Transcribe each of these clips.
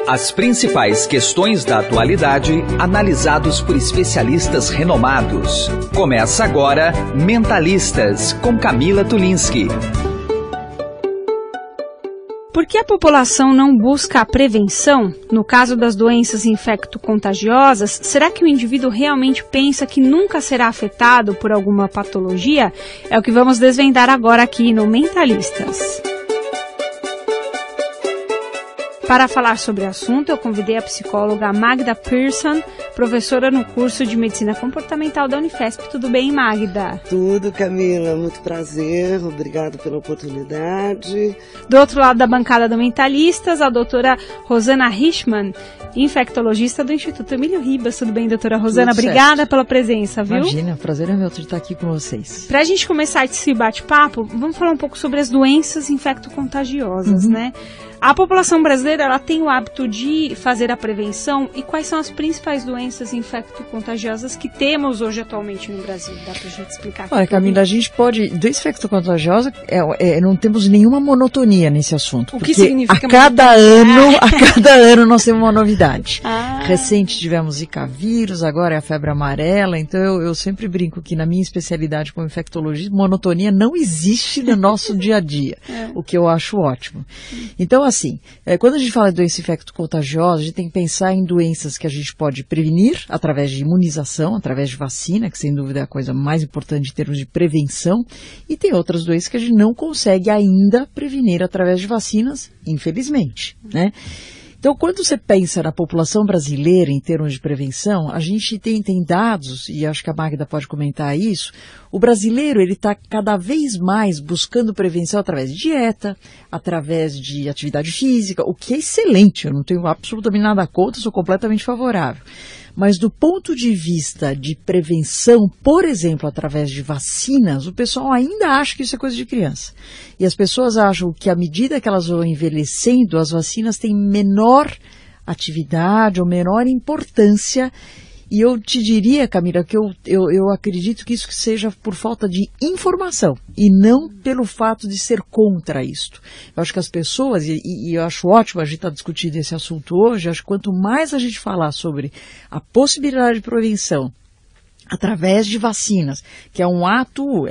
As principais questões da atualidade, analisados por especialistas renomados. Começa agora Mentalistas, com Camila Tulinski. Por que a população não busca a prevenção? No caso das doenças infecto-contagiosas, será que o indivíduo realmente pensa que nunca será afetado por alguma patologia? É o que vamos desvendar agora aqui no Mentalistas. Para falar sobre o assunto, eu convidei a psicóloga Magda Pearson, professora no curso de Medicina Comportamental da Unifesp. Tudo bem, Magda? Tudo, Camila. Muito prazer. Obrigado pela oportunidade. Do outro lado da bancada do Mentalistas, a doutora Rosana Richman, infectologista do Instituto Emílio Ribas. Tudo bem, doutora Rosana? Tudo Obrigada certo. Pela presença, viu? Imagina, prazer é meu de estar aqui com vocês. Para a gente começar esse bate-papo, vamos falar um pouco sobre as doenças infecto-contagiosas, né? A população brasileira, ela tem o hábito de fazer a prevenção, e quais são as principais doenças infecto-contagiosas que temos hoje atualmente no Brasil? Dá pra gente explicar aqui? Olha, Camila, a gente pode, doença infecto-contagiosa, não temos nenhuma monotonia nesse assunto. O que significa a cada ano nós temos uma novidade. Recente tivemos Zika vírus, agora é a febre amarela, então eu sempre brinco que na minha especialidade como infectologista, monotonia não existe no nosso dia a dia, o que eu acho ótimo. Então, assim, quando a gente fala de doença infecto-contagiosa, a gente tem que pensar em doenças que a gente pode prevenir através de imunização, através de vacina, que sem dúvida é a coisa mais importante em termos de prevenção, e tem outras doenças que a gente não consegue ainda prevenir através de vacinas, infelizmente, né? Então, quando você pensa na população brasileira em termos de prevenção, a gente tem dados, e acho que a Magda pode comentar isso, o brasileiro ele está cada vez mais buscando prevenção através de dieta, através de atividade física, o que é excelente, eu não tenho absolutamente nada contra, sou completamente favorável. Mas do ponto de vista de prevenção, por exemplo, através de vacinas, o pessoal ainda acha que isso é coisa de criança. E as pessoas acham que à medida que elas vão envelhecendo, as vacinas têm menor atividade ou menor importância. E eu te diria, Camila, que eu acredito que isso seja por falta de informação e não pelo fato de ser contra isto. Eu acho que as pessoas, e eu acho ótimo a gente estar discutindo esse assunto hoje, acho que quanto mais a gente falar sobre a possibilidade de prevenção através de vacinas, que é um ato,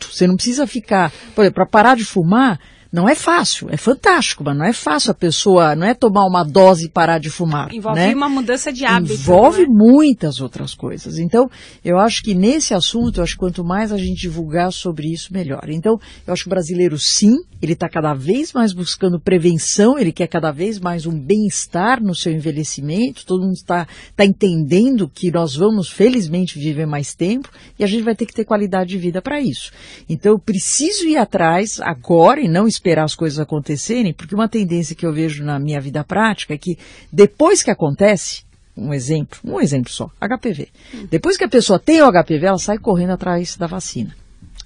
você não precisa ficar, por exemplo, para parar de fumar, não é fácil, é fantástico, mas não é fácil a pessoa, não é tomar uma dose e parar de fumar. Envolve uma mudança de hábito. Envolve muitas outras coisas. Então, eu acho que nesse assunto, eu acho que quanto mais a gente divulgar sobre isso, melhor. Então, eu acho que o brasileiro, sim, ele está cada vez mais buscando prevenção, ele quer cada vez mais um bem-estar no seu envelhecimento, todo mundo está entendendo que nós vamos, felizmente, viver mais tempo e a gente vai ter que ter qualidade de vida para isso. Então, eu preciso ir atrás agora e não esperar as coisas acontecerem, porque uma tendência que eu vejo na minha vida prática é que depois que acontece, um exemplo só, HPV. Depois que a pessoa tem o HPV, ela sai correndo atrás da vacina,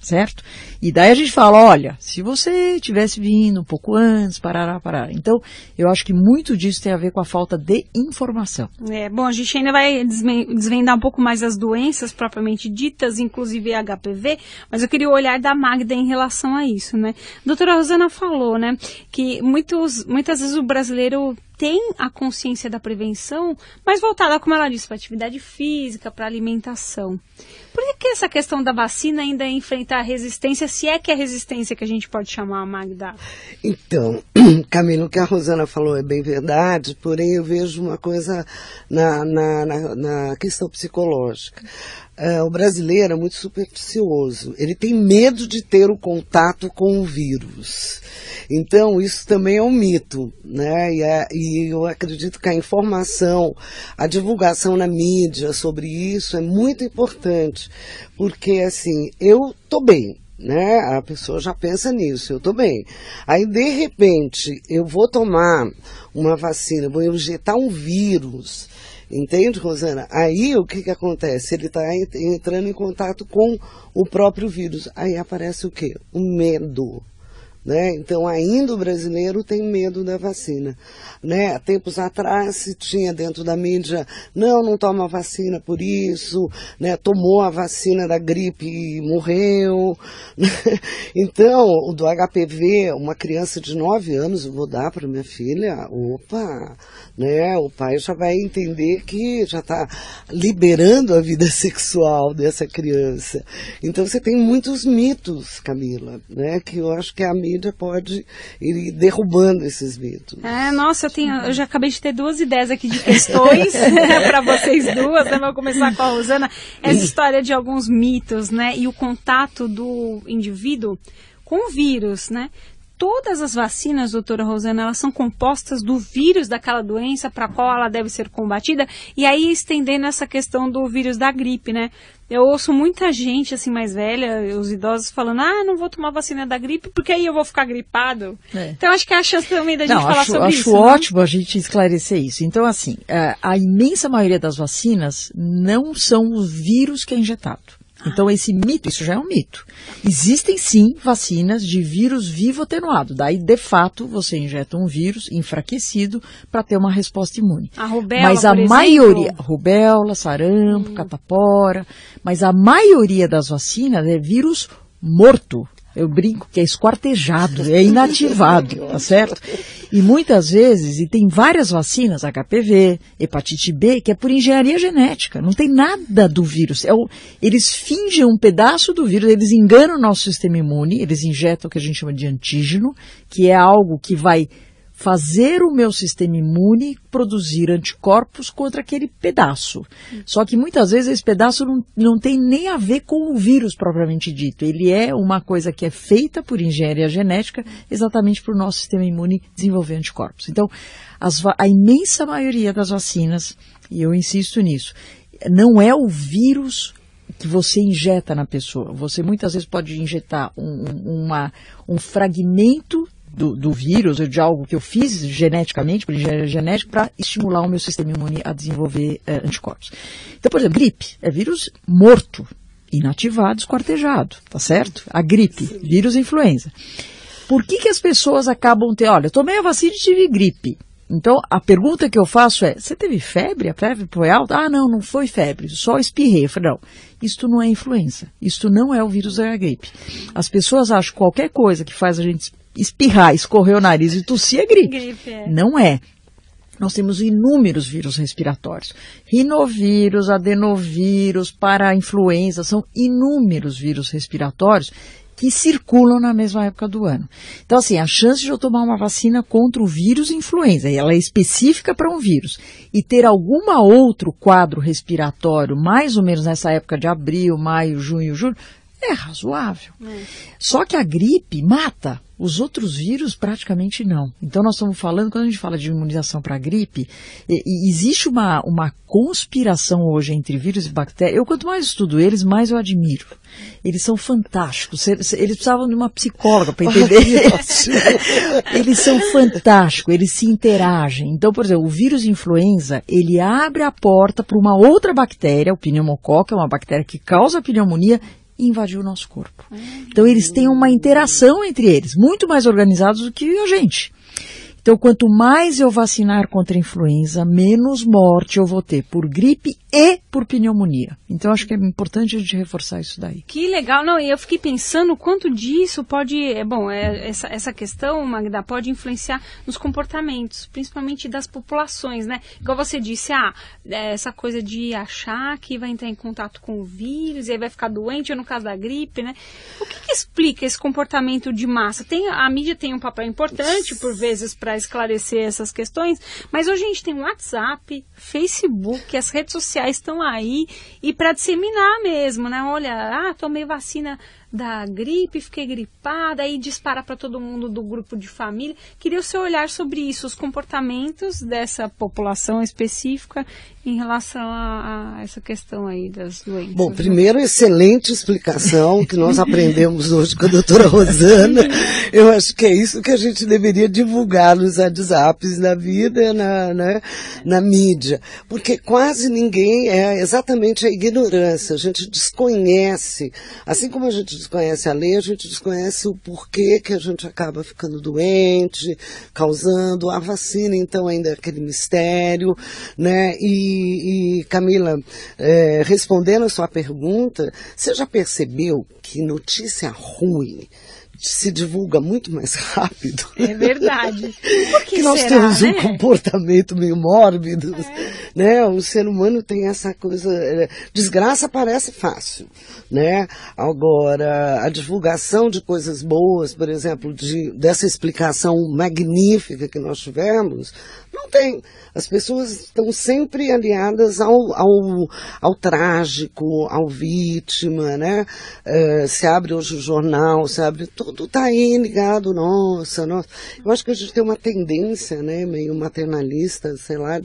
certo? E daí a gente fala, olha, se você tivesse vindo um pouco antes, parará. Então, eu acho que muito disso tem a ver com a falta de informação. Bom, a gente ainda vai desvendar um pouco mais as doenças propriamente ditas, inclusive HPV, mas eu queria o olhar da Magda em relação a isso, né? A doutora Rosana falou, né, que muitas vezes o brasileiro tem a consciência da prevenção, mas voltada, como ela disse, para atividade física, para alimentação. Por que essa questão da vacina ainda enfrenta a resistência, se é que é a resistência que a gente pode chamar, Magda? Então, Camila, o que a Rosana falou é bem verdade, porém eu vejo uma coisa na questão psicológica. O brasileiro é muito supersticioso, ele tem medo de ter o contato com o vírus. Então, isso também é um mito, né? E eu acredito que a informação, a divulgação na mídia sobre isso é muito importante, porque, assim, eu tô bem, né? A pessoa já pensa nisso, eu tô bem. Aí, de repente, eu vou tomar uma vacina, vou injetar um vírus. Entende, Rosana? Aí o que acontece? Ele está entrando em contato com o próprio vírus. Aí aparece o quê? O medo. né? Então ainda o brasileiro tem medo da vacina, né? Tempos atrás se tinha dentro da mídia, não toma vacina por isso, né? Tomou a vacina da gripe e morreu. Então, o do HPV, uma criança de 9 anos, eu vou dar para minha filha, opa, né? O pai já vai entender que já está liberando a vida sexual dessa criança. Então você tem muitos mitos, Camila, né? Que eu acho que a mídia pode ir derrubando esses mitos. Nossa, eu já acabei de ter 2 ideias aqui de questões para vocês duas, né? Vou começar com a Rosana. Essa história de alguns mitos, né? E o contato do indivíduo com o vírus, né? Todas as vacinas, doutora Rosana, elas são compostas do vírus daquela doença para a qual ela deve ser combatida. E aí, estendendo essa questão do vírus da gripe, né? Eu ouço muita gente, assim, mais velha, os idosos falando, não vou tomar vacina da gripe porque aí eu vou ficar gripado. Então, acho que é a chance também da gente falar sobre isso. Acho ótimo a gente esclarecer isso. Então, assim, a imensa maioria das vacinas não são o vírus que é injetado. Então, esse mito, isso já é um mito. Existem, sim, vacinas de vírus vivo atenuado. Daí, de fato, você injeta um vírus enfraquecido para ter uma resposta imune. A rubéola, mas a maioria, rubéola, sarampo, catapora, mas a maioria das vacinas é vírus morto. Eu brinco que é esquartejado, é inativado, tá certo? E muitas vezes, e tem várias vacinas, HPV, hepatite B, que é por engenharia genética, não tem nada do vírus. Eles fingem um pedaço do vírus, eles enganam o nosso sistema imune, eles injetam o que a gente chama de antígeno, que é algo que vai fazer o meu sistema imune produzir anticorpos contra aquele pedaço. Só que muitas vezes esse pedaço não tem nem a ver com o vírus propriamente dito. Ele é uma coisa que é feita por engenharia genética exatamente para o nosso sistema imune desenvolver anticorpos. Então, a imensa maioria das vacinas, e eu insisto nisso, não é o vírus que você injeta na pessoa. Você muitas vezes pode injetar um fragmento do vírus, ou de algo que eu fiz geneticamente, por engenharia genética, para estimular o meu sistema imune a desenvolver anticorpos. Então, por exemplo, gripe é vírus morto, inativado, esquartejado, tá certo? A gripe, vírus influenza. Por que as pessoas acabam olha, eu tomei a vacina e tive gripe. Então, a pergunta que eu faço é, você teve febre? A febre foi alta? Não foi febre, só espirrei. Eu falei, não, isto não é influenza, isto não é o vírus da gripe. As pessoas acham que qualquer coisa que faz a gente espirrar, escorrer o nariz e tossir é gripe. Não é. Nós temos inúmeros vírus respiratórios. Rinovírus, adenovírus, parainfluenza, são inúmeros vírus respiratórios que circulam na mesma época do ano. Então, assim, a chance de eu tomar uma vacina contra o vírus influenza, e ela é específica para um vírus, e ter algum outro quadro respiratório, mais ou menos nessa época de abril, maio, junho, julho, é razoável. Só que a gripe mata. Os outros vírus praticamente não. Então nós estamos falando, quando a gente fala de imunização para gripe, existe uma conspiração hoje entre vírus e bactérias. Quanto mais estudo eles, mais eu admiro. Eles são fantásticos. Eles precisavam de uma psicóloga para entender. Eles são fantásticos, eles se interagem. Então, por exemplo, o vírus influenza, ele abre a porta para uma outra bactéria, o pneumococo, é uma bactéria que causa pneumonia, e invadiu o nosso corpo. Então, eles têm uma interação entre eles, muito mais organizados do que a gente. Então, quanto mais eu vacinar contra a influenza, menos morte eu vou ter por gripe e por pneumonia. Então, acho que é importante a gente reforçar isso daí. Que legal. Não, e eu fiquei pensando o quanto disso pode... essa questão, Magda, pode influenciar nos comportamentos, principalmente das populações, né? Igual você disse, essa coisa de achar que vai entrar em contato com o vírus e aí vai ficar doente, ou no caso da gripe, né? O que explica esse comportamento de massa? A mídia tem um papel importante, por vezes, para esclarecer essas questões, mas hoje a gente tem WhatsApp, Facebook, as redes sociais estão aí e para disseminar mesmo, né? Olha, tomei vacina da gripe, fiquei gripada, aí dispara para todo mundo do grupo de família. Queria o seu olhar sobre isso, os comportamentos dessa população específica em relação a essa questão aí das doenças. Bom, primeiro, excelente explicação que nós aprendemos hoje com a doutora Rosana. Eu acho que é isso que a gente deveria divulgar nos WhatsApps, na vida, na mídia. Porque quase ninguém exatamente a ignorância. A gente desconhece, assim como a gente gente desconhece a lei, a gente desconhece o porquê que a gente acaba ficando doente, causando. A vacina, então, ainda é aquele mistério, né? E Camila, respondendo a sua pergunta, você já percebeu que notícia ruim se divulga muito mais rápido? É verdade. Por que nós será, temos um né? comportamento meio mórbido, né? O ser humano tem essa coisa, desgraça parece fácil, né? Agora, a divulgação de coisas boas, por exemplo, dessa explicação magnífica que nós tivemos, não tem. As pessoas estão sempre aliadas ao trágico, ao vítima, né? Se abre hoje o jornal, se abre, tudo está aí ligado, nossa. Eu acho que a gente tem uma tendência, né, meio maternalista, sei lá,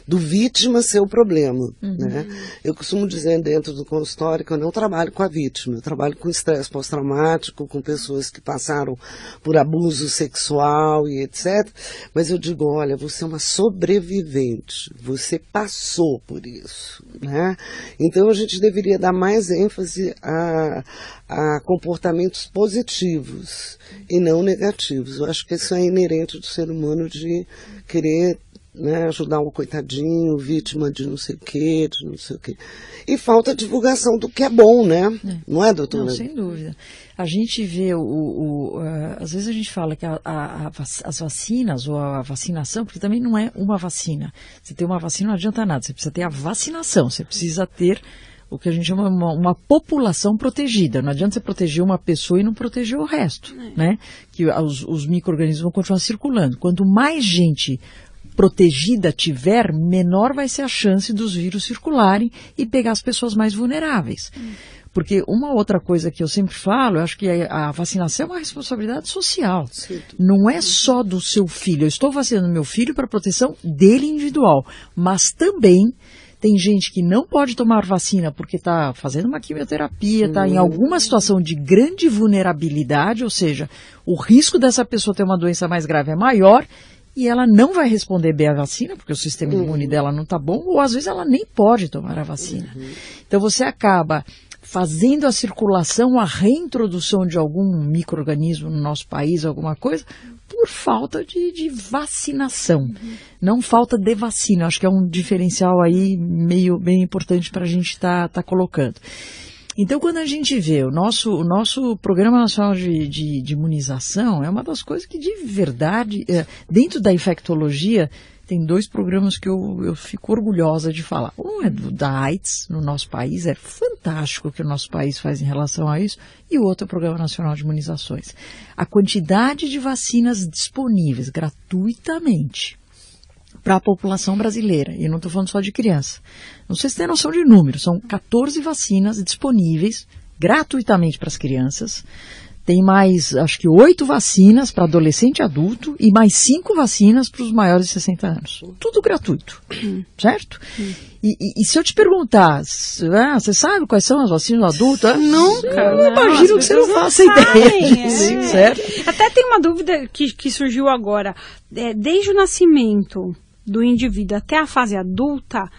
do vítima ser o problema, né? Eu costumo dizer dentro do consultório que eu não trabalho com a vítima, eu trabalho com estresse pós-traumático, com pessoas que passaram por abuso sexual e etc. Mas eu digo, olha, você é uma sobrevivente, você passou por isso, né? Então a gente deveria dar mais ênfase a comportamentos positivos e não negativos. Eu acho que isso é inerente do ser humano de querer, né, ajudar um coitadinho, vítima de não sei o quê, de não sei o quê. E falta divulgação do que é bom, né? Não é, doutora? Não, sem dúvida. A gente vê, às vezes a gente fala que as vacinas ou a vacinação, porque também não é uma vacina. Você ter uma vacina não adianta nada, você precisa ter a vacinação, você precisa ter o que a gente chama uma população protegida. Não adianta você proteger uma pessoa e não proteger o resto, né? Que os micro-organismos vão continuar circulando. Quanto mais gente protegida tiver, menor vai ser a chance dos vírus circularem e pegar as pessoas mais vulneráveis. Porque uma outra coisa que eu sempre falo, eu acho que a vacinação é uma responsabilidade social. Sim. Não é só do seu filho. Eu estou vacinando meu filho para proteção dele individual, mas também tem gente que não pode tomar vacina porque está fazendo uma quimioterapia, está em alguma situação de grande vulnerabilidade, ou seja, o risco dessa pessoa ter uma doença mais grave é maior, e ela não vai responder bem à vacina, porque o sistema imune dela não está bom, ou às vezes ela nem pode tomar a vacina. Então você acaba fazendo a circulação, a reintrodução de algum micro-organismo no nosso país, alguma coisa, por falta de vacinação. Não falta de vacina. Acho que é um diferencial aí meio bem importante para a gente estar colocando. Então, quando a gente vê o nosso Programa Nacional de Imunização, é uma das coisas que, de verdade, dentro da infectologia, tem 2 programas que eu fico orgulhosa de falar. Um é da AIDS, no nosso país, é fantástico o que o nosso país faz em relação a isso, e o outro é o Programa Nacional de Imunizações. A quantidade de vacinas disponíveis gratuitamente para a população brasileira, e não estou falando só de criança. Não sei se tem noção de número, são 14 vacinas disponíveis gratuitamente para as crianças. Tem mais, acho que 8 vacinas para adolescente e adulto e mais 5 vacinas para os maiores de 60 anos. Tudo gratuito, certo? E se eu te perguntar, você sabe quais são as vacinas do adulto? Nunca. Eu imagino que você não faça ideia disso, certo? Até tem uma dúvida que surgiu agora. Desde o nascimento do indivíduo até a fase adulta,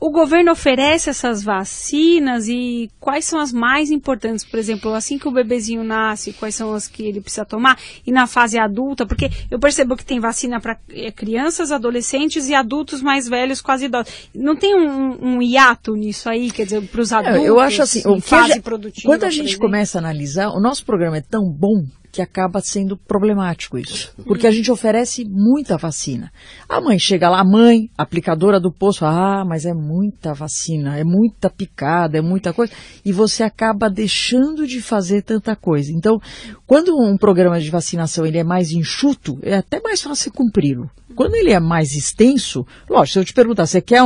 o governo oferece essas vacinas e quais são as mais importantes? Por exemplo, assim que o bebezinho nasce, quais são as que ele precisa tomar? E na fase adulta, porque eu percebo que tem vacina para crianças, adolescentes e adultos mais velhos, quase idosos. Não tem um hiato nisso aí, quer dizer, para os adultos? Eu acho assim, fase produtiva, quando a gente começa a analisar, o nosso programa é tão bom que acaba sendo problemático isso, porque a gente oferece muita vacina. A mãe chega lá, a mãe, aplicadora do posto, mas é muita vacina, é muita picada, é muita coisa, e você acaba deixando de fazer tanta coisa. Então, quando um programa de vacinação ele é mais enxuto, é até mais fácil cumpri-lo. Quando ele é mais extenso, lógico, se eu te perguntar, você quer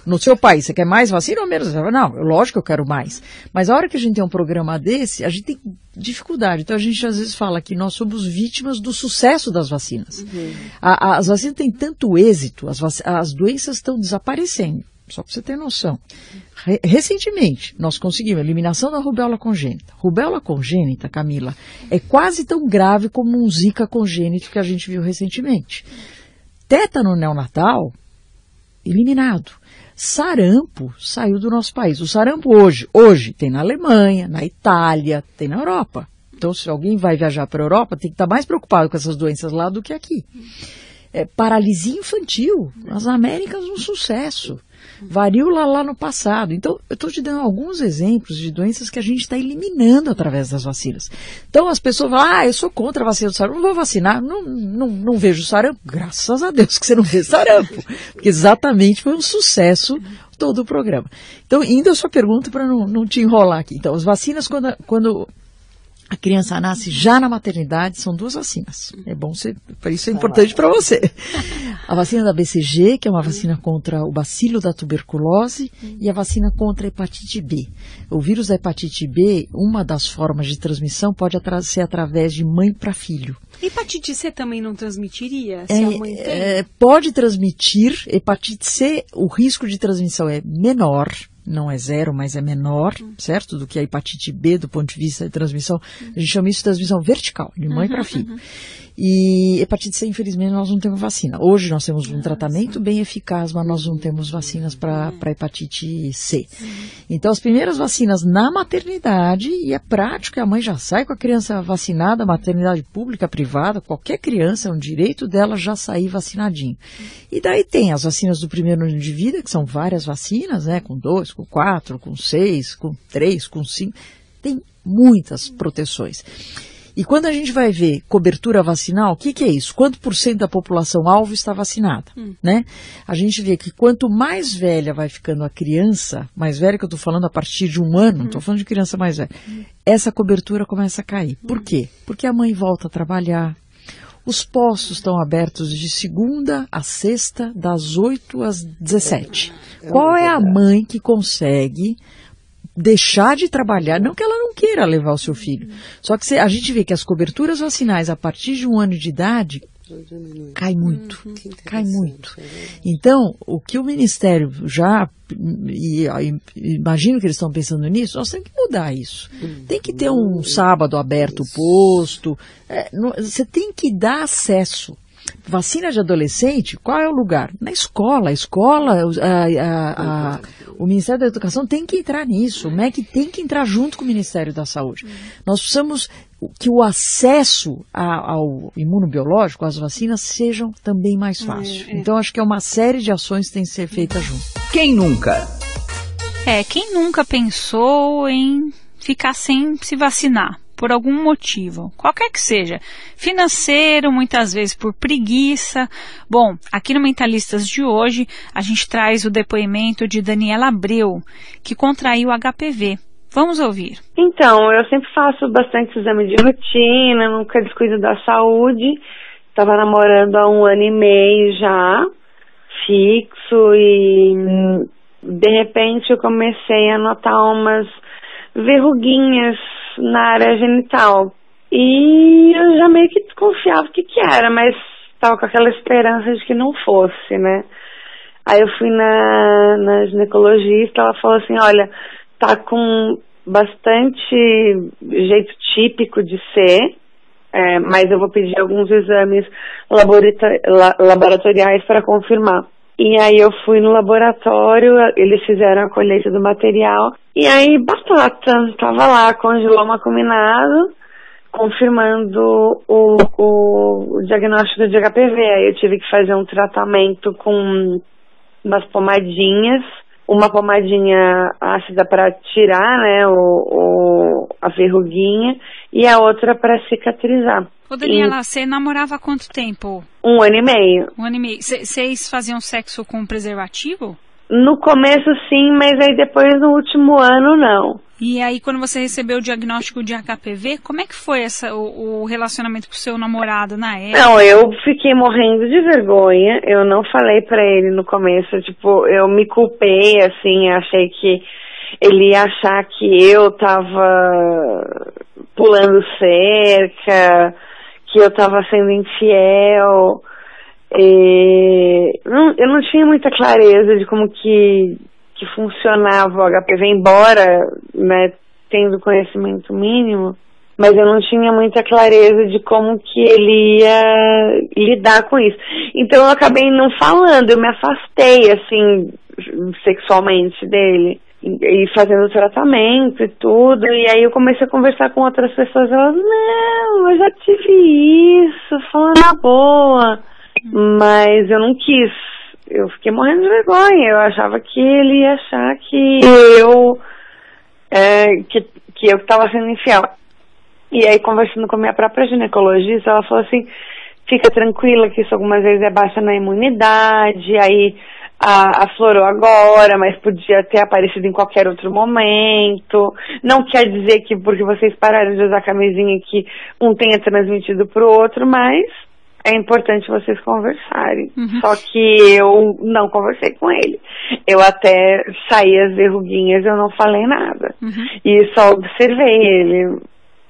no seu país, você quer mais vacina ou menos? Não, lógico que eu quero mais. Mas a hora que a gente tem um programa desse, a gente tem dificuldade. Então a gente às vezes fala que nós somos vítimas do sucesso das vacinas. As vacinas têm tanto êxito, as doenças estão desaparecendo. Só para você ter noção. Recentemente, nós conseguimos a eliminação da rubéola congênita. Rubéola congênita, Camila, é quase tão grave como um zika congênito que a gente viu recentemente. Tétano neonatal, eliminado. Sarampo saiu do nosso país. O sarampo hoje tem na Alemanha, na Itália, tem na Europa. Então, se alguém vai viajar para a Europa, tem que estar mais preocupado com essas doenças lá do que aqui. Paralisia infantil, nas Américas, um sucesso. Varíola lá no passado. Então, eu estou te dando alguns exemplos de doenças que a gente está eliminando através das vacinas. Então, as pessoas falam, eu sou contra a vacina do sarampo, não vou vacinar, não vejo sarampo. Graças a Deus que você não vê sarampo, porque exatamente foi um sucesso todo o programa. Então, indo à sua pergunta para não te enrolar aqui. Então, as vacinas, quando a criança nasce já na maternidade, são 2 vacinas. É bom isso é importante para você. A vacina da BCG, que é uma vacina contra o bacilo da tuberculose, e a vacina contra a hepatite B. O vírus da hepatite B, uma das formas de transmissão pode ser através de mãe para filho. Hepatite C também não transmitiria? Se a mãe tem? Pode transmitir. Hepatite C, o risco de transmissão é menor. Não é 0, mas é menor, certo? Do que a hepatite B, do ponto de vista de transmissão. A gente chama isso de transmissão vertical, de mãe para filho. E hepatite C, infelizmente, nós não temos vacina. Hoje nós temos um tratamento bem eficaz, mas nós não temos vacinas para hepatite C. Então, as primeiras vacinas na maternidade, e é prático que a mãe já sai com a criança vacinada, maternidade pública, privada, qualquer criança, é um direito dela já sair vacinadinho. E daí tem as vacinas do primeiro ano de vida, que são várias vacinas, né? Com 2, com 4, com 6, com 3, com 5. Tem muitas proteções. E quando a gente vai ver cobertura vacinal, o que é isso? Quanto % da população alvo está vacinada, né? A gente vê que quanto mais velha vai ficando a criança, mais velha que eu estou falando a partir de 1 ano, não estou falando de criança mais velha, essa cobertura começa a cair. Por quê? Porque a mãe volta a trabalhar, os postos estão abertos de segunda a sexta, das 8 às 17. Qual é a mãe que consegue deixar de trabalhar, não que ela não queira levar o seu filho, só que a gente vê que as coberturas vacinais a partir de 1 ano de idade cai muito. Então, o que o Ministério e imagino que eles estão pensando nisso, nós temos que mudar isso. Tem que ter um sábado aberto o posto, você tem que dar acesso. Vacina de adolescente, qual é o lugar? Na escola. O Ministério da Educação tem que entrar nisso. O MEC tem que entrar junto com o Ministério da Saúde. Nós precisamos que o acesso ao imunobiológico, às vacinas, sejam também mais fácil. Então, acho que é uma série de ações que tem que ser feita junto. Quem nunca? Quem nunca pensou em ficar sem se vacinar? Por algum motivo, qualquer que seja, financeiro, muitas vezes por preguiça. Bom, aqui no Mentalistas de hoje, a gente traz o depoimento de Daniela Abreu, que contraiu HPV. Vamos ouvir. Então, eu sempre faço bastante exame de rotina, nunca descuido da saúde. Estava namorando há 1 ano e meio já, fixo, e de repente eu comecei a notar umas verruguinhas na área genital. E eu já meio que desconfiava o que era, mas estava com aquela esperança de que não fosse, né? Aí eu fui na ginecologista, ela falou assim, olha, tá com bastante jeito típico de ser, mas eu vou pedir alguns exames laboratoriais para confirmar. E aí eu fui no laboratório, eles fizeram a colheita do material, e aí batata, tava lá, congeloma combinado, confirmando o diagnóstico de HPV. Aí eu tive que fazer um tratamento com umas pomadinhas, uma pomadinha ácida para tirar, né, a verruguinha, e a outra para cicatrizar. Ô Daniela, você namorava há quanto tempo? 1 ano e meio. 1 ano e meio. Vocês faziam sexo com preservativo? No começo sim, mas aí depois no último ano não. E aí quando você recebeu o diagnóstico de HPV, como é que foi o relacionamento com o seu namorado na época? Não, eu fiquei morrendo de vergonha, eu não falei pra ele no começo, tipo, eu me culpei, assim, achei que ele ia achar que eu tava pulando cerca, que eu tava sendo infiel. Eu não tinha muita clareza de como que funcionava o HPV, embora, né, tendo conhecimento mínimo, mas eu não tinha muita clareza de como que ele ia lidar com isso. Então eu acabei não falando, eu me afastei, assim, sexualmente dele. E fazendo tratamento e tudo. E aí eu comecei a conversar com outras pessoas. Elas, não, eu já tive isso, falando na boa. Mas eu não quis. Eu fiquei morrendo de vergonha. Eu achava que ele ia achar que eu estava sendo infiel. E aí, conversando com a minha própria ginecologista, ela falou assim, fica tranquila que isso algumas vezes é baixa na imunidade, aí aflorou agora, mas podia ter aparecido em qualquer outro momento. Não quer dizer que porque vocês pararam de usar camisinha que um tenha transmitido pro outro, mas é importante vocês conversarem. Só que eu não conversei com ele. Eu até saí as verruguinhas, eu não falei nada. E só observei ele.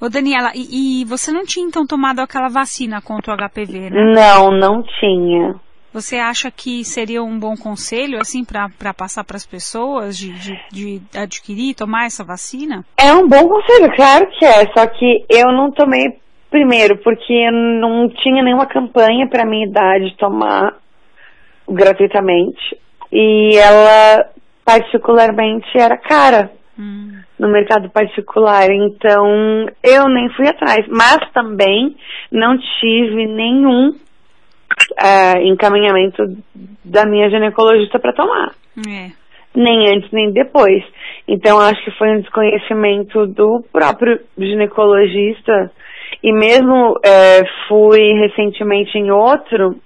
Ô Daniela, e você não tinha então tomado aquela vacina contra o HPV, né? Não tinha. Você acha que seria um bom conselho, assim, para passar para as pessoas de adquirir, tomar essa vacina? É um bom conselho, claro que é. Só que eu não tomei primeiro, porque eu não tinha nenhuma campanha para minha idade tomar gratuitamente. E ela, particularmente, era cara no mercado particular. Então, eu nem fui atrás. Mas também não tive nenhum encaminhamento da minha ginecologista para tomar. Nem antes, nem depois. Então, acho que foi um desconhecimento do próprio ginecologista. E mesmo fui recentemente em outro,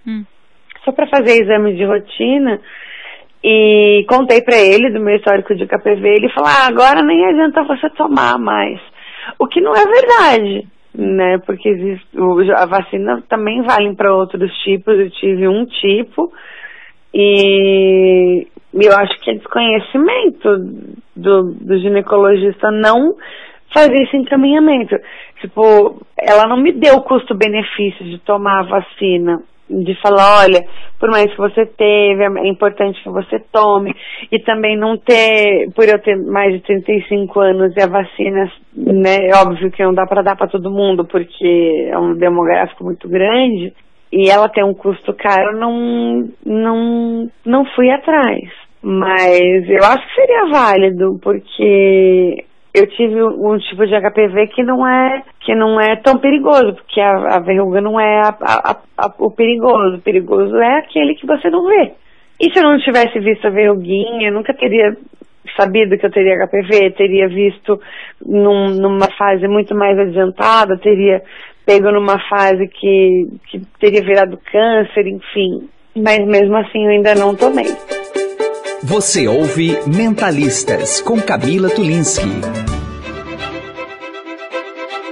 só para fazer exame de rotina, e contei para ele do meu histórico de HPV, ele falou, agora nem adianta você tomar mais. O que não é verdade, né? Porque a vacina também vale para outros tipos, eu tive um tipo, e eu acho que é desconhecimento do ginecologista não fazer esse encaminhamento. Tipo, ela não me deu o custo-benefício de tomar a vacina, de falar, olha, por mais que você teve, é importante que você tome, e também não ter, por eu ter mais de 35 anos e a vacina, né, é óbvio que não dá para dar para todo mundo, porque é um demográfico muito grande, e ela tem um custo caro, não fui atrás. Mas eu acho que seria válido, porque eu tive um tipo de HPV que não é tão perigoso, porque a verruga não é o perigoso. O perigoso é aquele que você não vê. E se eu não tivesse visto a verruguinha, eu nunca teria sabido que eu teria HPV, teria visto numa fase muito mais adiantada, teria pego numa fase que teria virado câncer, enfim. Mas mesmo assim eu ainda não tomei. Você ouve Mentalistas, com Camila Tulinski.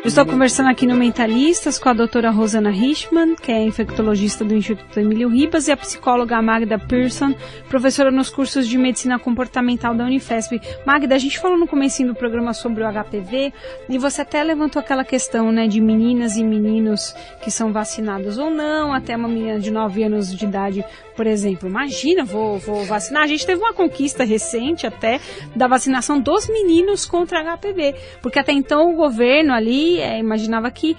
Eu estou conversando aqui no Mentalistas com a doutora Rosana Richman, que é infectologista do Instituto Emílio Ribas, e a psicóloga Magda Pearson, professora nos cursos de Medicina Comportamental da Unifesp. Magda, a gente falou no comecinho do programa sobre o HPV, e você até levantou aquela questão, né, de meninas e meninos que são vacinados ou não, até uma menina de 9 anos de idade, por exemplo. Imagina, vou vacinar. A gente teve uma conquista recente até da vacinação dos meninos contra HPV, porque até então o governo ali imaginava que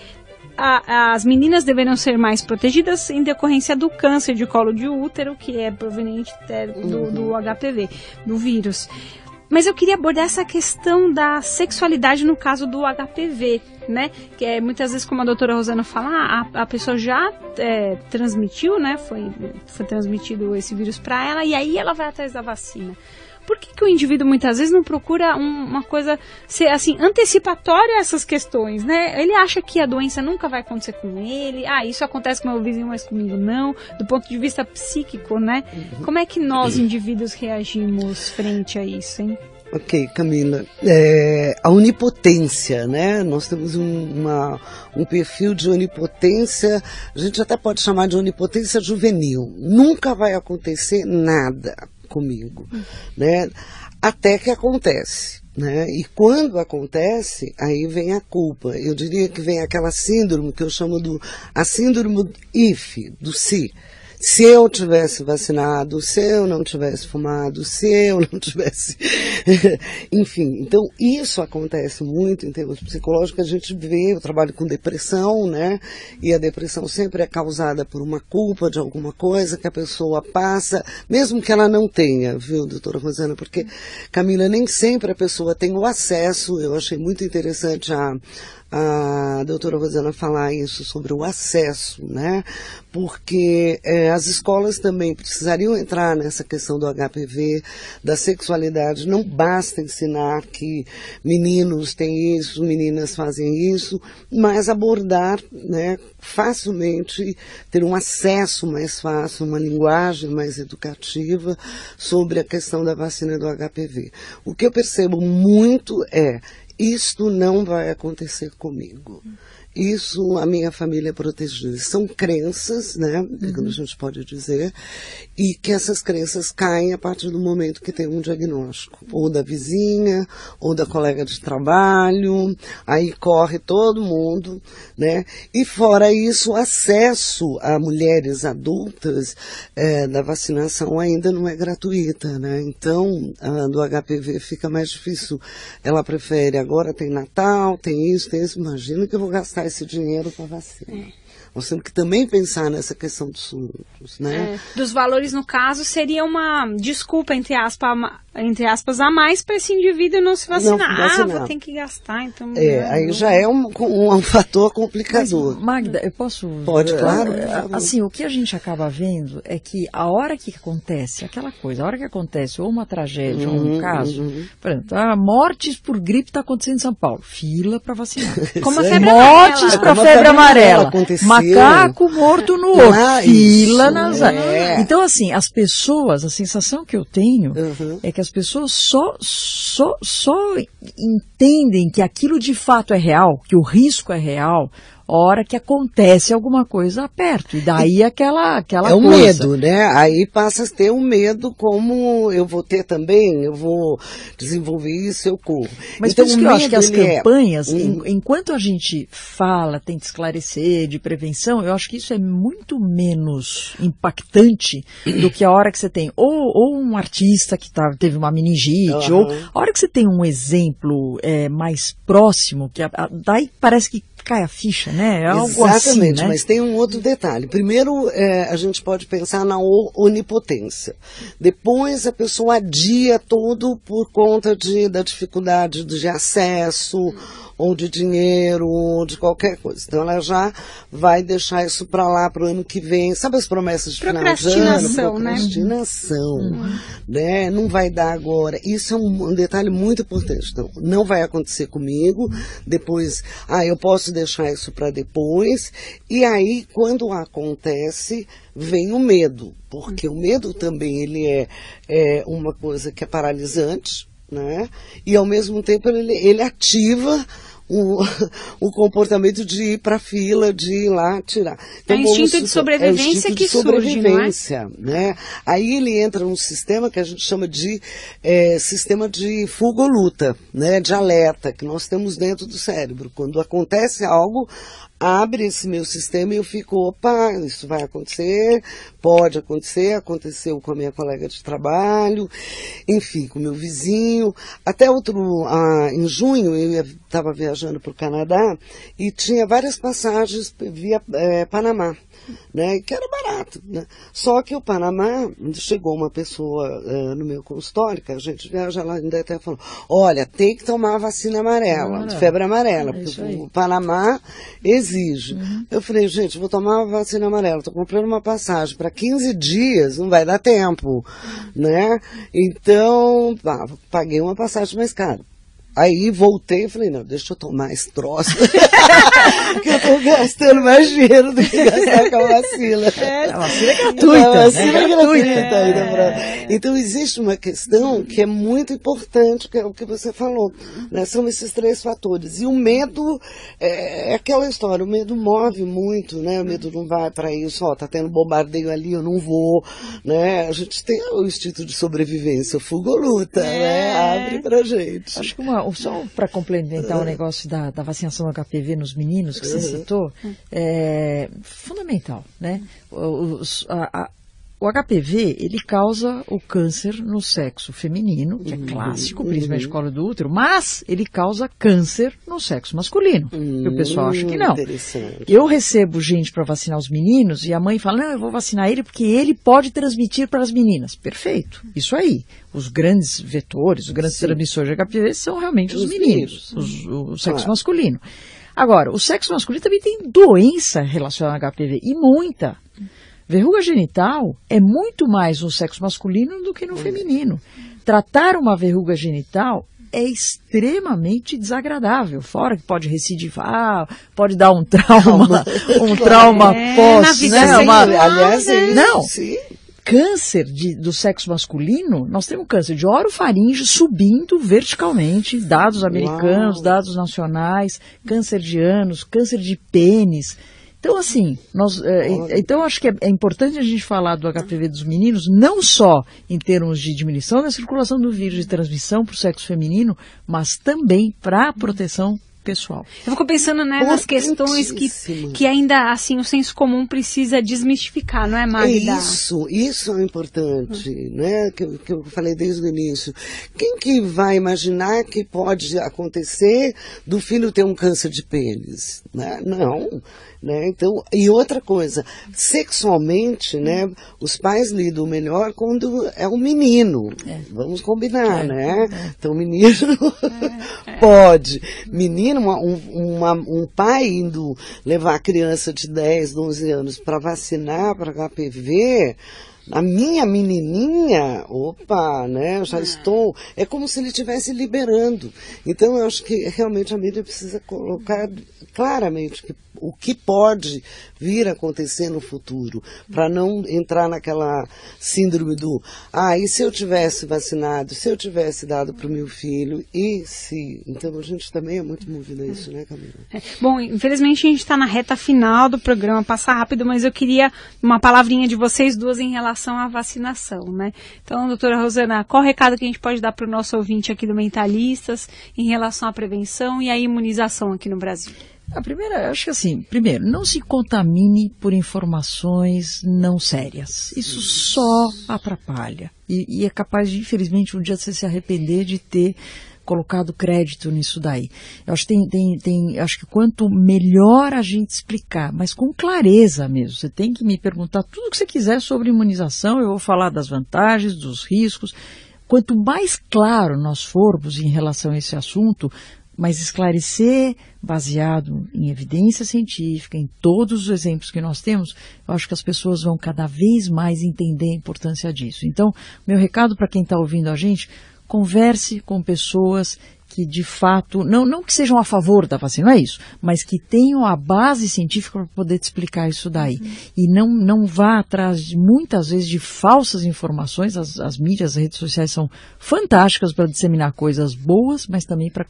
as meninas deveriam ser mais protegidas em decorrência do câncer de colo de útero, que é proveniente do HPV, do vírus. Mas eu queria abordar essa questão da sexualidade no caso do HPV, né? Que é muitas vezes, como a doutora Rosana fala, a pessoa já transmitiu, né? Foi transmitido esse vírus para ela, e aí ela vai atrás da vacina. Por que o indivíduo muitas vezes não procura uma coisa ser assim, antecipatória a essas questões, né? Ele acha que a doença nunca vai acontecer com ele, isso acontece com meu vizinho, mas comigo não, do ponto de vista psíquico, né? Como é que nós, indivíduos, reagimos frente a isso, hein? Ok, Camila. A onipotência, né? Nós temos um perfil de onipotência, a gente até pode chamar de onipotência juvenil. Nunca vai acontecer nada comigo, né? Até que acontece, né? E quando acontece, aí vem a culpa. Eu diria que vem aquela síndrome que eu chamo a síndrome do se. Se eu tivesse vacinado, se eu não tivesse fumado, se eu não tivesse Enfim, então isso acontece muito em termos psicológicos, a gente vê, eu trabalho com depressão, né? E a depressão sempre é causada por uma culpa de alguma coisa que a pessoa passa, mesmo que ela não tenha, viu, doutora Rosana? Porque, Camila, nem sempre a pessoa tem o acesso, eu achei muito interessante a doutora Rosana falar isso sobre o acesso, né? Porque as escolas também precisariam entrar nessa questão do HPV, da sexualidade. Não basta ensinar que meninos têm isso, meninas fazem isso, mas abordar, né, facilmente, ter um acesso mais fácil, uma linguagem mais educativa sobre a questão da vacina do HPV. O que eu percebo muito isto não vai acontecer comigo. Isso a minha família protegeu. São crenças, né, que a gente pode dizer, e que essas crenças caem a partir do momento que tem um diagnóstico, ou da vizinha, ou da colega de trabalho, aí corre todo mundo, né, e fora isso, o acesso a mulheres adultas da vacinação ainda não é gratuita, né, então do HPV fica mais difícil. Ela prefere, agora tem Natal, tem isso, imagina que eu vou gastar esse dinheiro para vacina. Nós temos que também pensar nessa questão dos surtos, né? Dos valores, no caso, seria uma desculpa, entre aspas, a mais para esse indivíduo não se vacinar. Vou ter que gastar, então... aí já é um fator complicador. Mas, Magda, eu posso... Pode, claro. Assim, o que a gente acaba vendo é que a hora que acontece aquela coisa, a hora que acontece ou uma tragédia ou um caso, por exemplo, mortes por gripe está acontecendo em São Paulo, fila para vacinar. Como a febre mortes amarela. para febre amarela. Macaco morto no outro, fila nas... Então, assim, as pessoas, a sensação que eu tenho é que as pessoas só entendem que aquilo de fato é real, que o risco é real, a hora que acontece alguma coisa perto. E daí aquela coisa. É o medo, né? Aí passa a ter um medo, como eu vou ter também, eu vou desenvolver isso, eu corro. Mas então, por isso que eu acho que as campanhas, enquanto a gente fala, tenta esclarecer de prevenção, eu acho que isso é muito menos impactante do que a hora que você tem ou um artista que teve uma meningite, ou a hora que você tem um exemplo mais próximo, que daí parece que cai a ficha, né? É algo exatamente, assim, né? Mas tem um outro detalhe. Primeiro, a gente pode pensar na onipotência. Depois, a pessoa adia tudo por conta da dificuldade de acesso, ou de dinheiro, ou de qualquer coisa. Então, ela já vai deixar isso para lá, para o ano que vem. Sabe as promessas de final de ano? Procrastinação, né? Não vai dar agora. Isso é um detalhe muito importante. Então, não vai acontecer comigo. Depois, eu posso deixar isso para depois. E aí, quando acontece, vem o medo. Porque o medo também, ele é uma coisa que é paralisante, né? E ao mesmo tempo ele ativa o comportamento de ir para a fila, de ir lá tirar. Então, é o instinto de sobrevivência que surge, não é? Né? Aí ele entra num sistema que a gente chama de sistema de fuga ou luta, né? De alerta, que nós temos dentro do cérebro. Quando acontece algo, abre esse meu sistema e eu fico, opa, isso vai acontecer, pode acontecer, aconteceu com a minha colega de trabalho, enfim, com o meu vizinho. Até em junho, eu estava viajando para o Canadá e tinha várias passagens via Panamá, né, que era barato, né? Só que o Panamá, chegou uma pessoa no meu consultório, que a gente viaja lá, ainda até falou, olha, tem que tomar a vacina amarela, de febre amarela, porque o Panamá exige. Eu falei, gente, vou tomar a vacina amarela, estou comprando uma passagem para 15 dias, não vai dar tempo, né? Então, paguei uma passagem mais cara. Aí voltei e falei, não, deixa eu tomar esse troço, porque eu estou gastando mais dinheiro do que gastar com a vacina. A vacina é gratuita. A vacina é gratuita. Então existe uma questão que é muito importante, que é o que você falou, né? São esses 3 fatores. E o medo é aquela história, o medo move muito, né? O medo não vai para isso, tá tendo bombardeio ali, eu não vou, né? A gente tem o instinto de sobrevivência, fuga ou luta, né? Abre pra gente. Acho que só para complementar o negócio da vacinação do HPV nos meninos que você citou, é fundamental, né? O HPV, ele causa o câncer no sexo feminino, que é clássico, principalmente colo do útero, mas ele causa câncer no sexo masculino. E o pessoal acha que não. Eu recebo gente para vacinar os meninos e a mãe fala, não, eu vou vacinar ele porque ele pode transmitir para as meninas. Perfeito, isso aí. Os grandes vetores, os grandes transmissores de HPV são realmente os meninos, o sexo masculino. Agora, o sexo masculino também tem doença relacionada ao HPV, e muita. Verruga genital é muito mais no sexo masculino do que no feminino. Tratar uma verruga genital é extremamente desagradável, fora que pode recidivar, pode dar um trauma pós, né? Câncer do sexo masculino, nós temos câncer de orofaringe subindo verticalmente, dados americanos, dados nacionais, câncer de ânus, câncer de pênis. Então, assim, então acho que é importante a gente falar do HPV dos meninos, não só em termos de diminuição da circulação do vírus de transmissão para o sexo feminino, mas também para a proteção pessoal. Eu fico pensando, né, nas questões que ainda, assim, o senso comum precisa desmistificar, não é, Magda? Isso é importante, né, que eu falei desde o início. Quem que vai imaginar que pode acontecer do filho ter um câncer de pênis? Né? Não. Né? Então, e outra coisa, sexualmente, né, os pais lidam melhor quando é um menino. Vamos combinar, né? Então, menino pode. Menino, um pai indo levar a criança de 10, 12 anos para vacinar para HPV, a minha menininha, né, eu já estou, é como se ele estivesse liberando. Então, eu acho que realmente a mídia precisa colocar claramente o que pode vir a acontecer no futuro, para não entrar naquela síndrome do, e se eu tivesse vacinado, se eu tivesse dado para o meu filho, e se... Então, a gente também é muito movida a isso, né, Camila? Bom, infelizmente a gente está na reta final do programa, passa rápido, mas eu queria uma palavrinha de vocês duas em relação à vacinação, né? Então, doutora Rosana, qual o recado que a gente pode dar para o nosso ouvinte aqui do Mentalistas em relação à prevenção e à imunização aqui no Brasil? A primeira, acho que assim, primeiro, não se contamine por informações não sérias. Isso só atrapalha. E é capaz de, infelizmente, um dia você se arrepender de ter colocado crédito nisso daí. Eu acho que acho que quanto melhor a gente explicar, mas com clareza mesmo, você tem que me perguntar tudo o que você quiser sobre imunização, eu vou falar das vantagens, dos riscos. Quanto mais claro nós formos em relação a esse assunto, mas esclarecer baseado em evidência científica, em todos os exemplos que nós temos, eu acho que as pessoas vão cada vez mais entender a importância disso. Então, meu recado para quem está ouvindo a gente, converse com pessoas que de fato, não que sejam a favor da vacina, não é isso, mas que tenham a base científica para poder te explicar isso daí. E não vá atrás, muitas vezes, de falsas informações. As mídias, as redes sociais são fantásticas para disseminar coisas boas, mas também para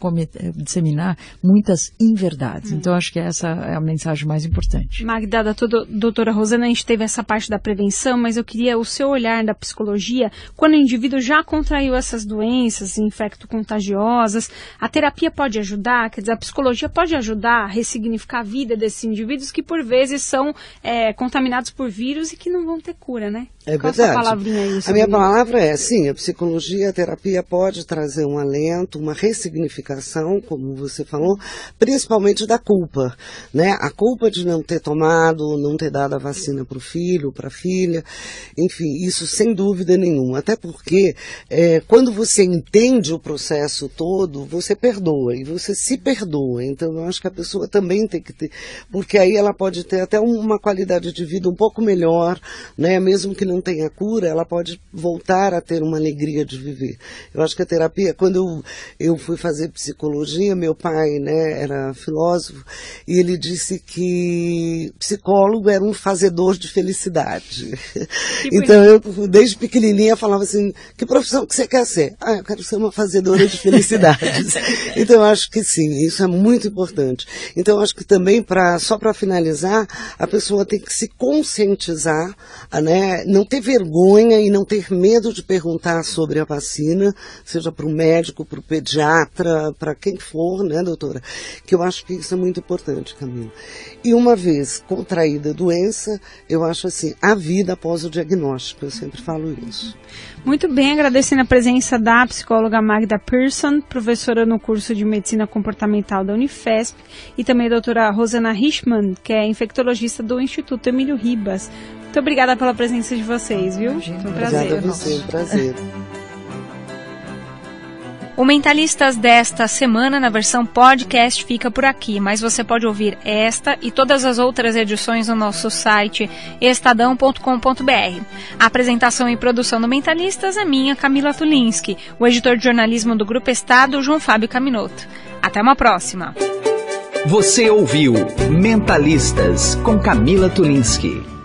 disseminar muitas inverdades. Então, acho que essa é a mensagem mais importante. Magda, doutora Rosana, a gente teve essa parte da prevenção, mas eu queria o seu olhar da psicologia, quando o indivíduo já contraiu essas doenças infecto-contagiosas, a terapia pode ajudar, quer dizer, a psicologia pode ajudar a ressignificar a vida desses indivíduos que por vezes são contaminados por vírus e que não vão ter cura, né? É Qual verdade. A sua palavrinha aí? A minha palavra é, sim, a psicologia, a terapia pode trazer um alento, uma ressignificação, como você falou, principalmente da culpa, né? A culpa de não ter tomado, não ter dado a vacina para o filho, para a filha, enfim, isso sem dúvida nenhuma. Até porque, quando você entende o processo todo, você perdoa, e você se perdoa. Então, eu acho que a pessoa também tem que ter, porque aí ela pode ter até uma qualidade de vida um pouco melhor, né? Mesmo que não tenha cura, ela pode voltar a ter uma alegria de viver. Eu acho que a terapia, quando eu fui fazer psicologia, meu pai, né, era filósofo, e ele disse que psicólogo era um fazedor de felicidade. Então, eu, desde pequenininha, falava assim, que profissão que você quer ser? Eu quero ser uma fazedora de felicidade. Então eu acho que sim, isso é muito importante. Então eu acho que também, só para finalizar, a pessoa tem que se conscientizar, né? Não ter vergonha e não ter medo de perguntar sobre a vacina, seja para o médico, para o pediatra, para quem for, né, doutora? Que eu acho que isso é muito importante, Camila. E uma vez contraída a doença, eu acho assim, a vida após o diagnóstico, eu sempre falo isso. Muito bem, agradecendo a presença da psicóloga Magda Persson, professora no curso de Medicina Comportamental da Unifesp, e também a doutora Rosana Richman, que é infectologista do Instituto Emílio Ribas. Muito obrigada pela presença de vocês, viu? Foi um prazer. Obrigada a você, um prazer. O Mentalistas desta semana, na versão podcast, fica por aqui, mas você pode ouvir esta e todas as outras edições no nosso site estadão.com.br. A apresentação e produção do Mentalistas é minha, Camila Tulinski, o editor de jornalismo do Grupo Estado, João Fábio Caminoto. Até uma próxima. Você ouviu Mentalistas com Camila Tulinski.